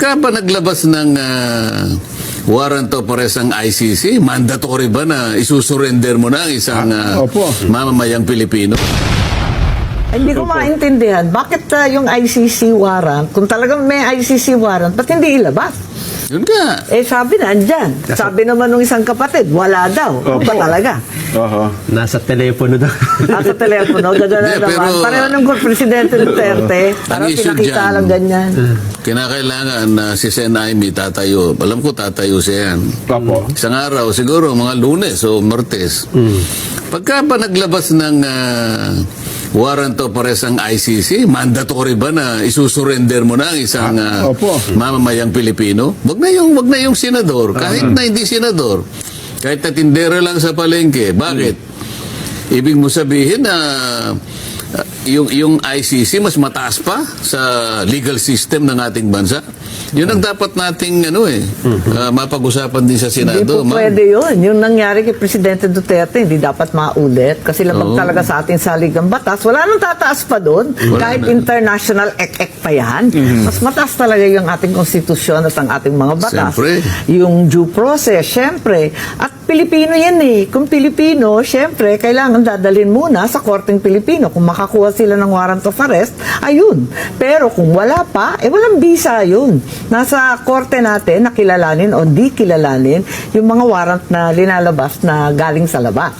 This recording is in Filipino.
Pagka ba naglabas ng warrant of arrest ang ICC, mandatory ba na isusurrender mo na ang isang Opo. mamamayang Pilipino? Hindi ko maintindihan. Bakit yung ICC warrant, kung talagang may ICC warrant, ba't hindi ilabas? Yun nga. Sabi na, andyan. Sabi naman ng isang kapatid, wala daw. Ano ba talaga? Nasa telepono daw. Nasa telepono, gano'n na Hindi, naman. pero- Pareho ng Presidente Duterte. Parang issue pinakita dyan, lang ganyan. Kinakailangan na si Sen Aimee tatayo. Alam ko tatayo siya yan. Opo. Isang araw, siguro mga Lunes o Martes. Pagka ba naglabas ng warrant of arrest ang ICC, mandatory ba na isusurrender mo na ang isang Opo. mamamayang Pilipino? Wag na yung senador. Kahit na hindi senador. Kahit na tindera lang sa palengke. Bakit? Ibig mo sabihin na yung ICC mas mataas pa sa legal system ng ating bansa. Yun ang dapat nating mapag-usapan din sa Hindi Senado. po pwede yun. Yung nangyari kay Presidente Duterte, hindi dapat maulit. Kasi labag talaga sa ating saligang batas. Wala nang tataas pa doon. Kahit na. international ek-ek pa yan. Mas mataas talaga yung ating konstitusyon at ang ating mga batas. Siyempre. Yung due process, syempre. At Pilipino yan eh. Kung Pilipino, syempre, kailangan dadalhin muna sa korteng Pilipino. Kung makakuha sila ng warrant of arrest, ayun. Pero kung wala pa, walang visa yun. Nasa korte natin na kilalanin o di kilalanin yung mga warrant na linalabas na galing sa labas.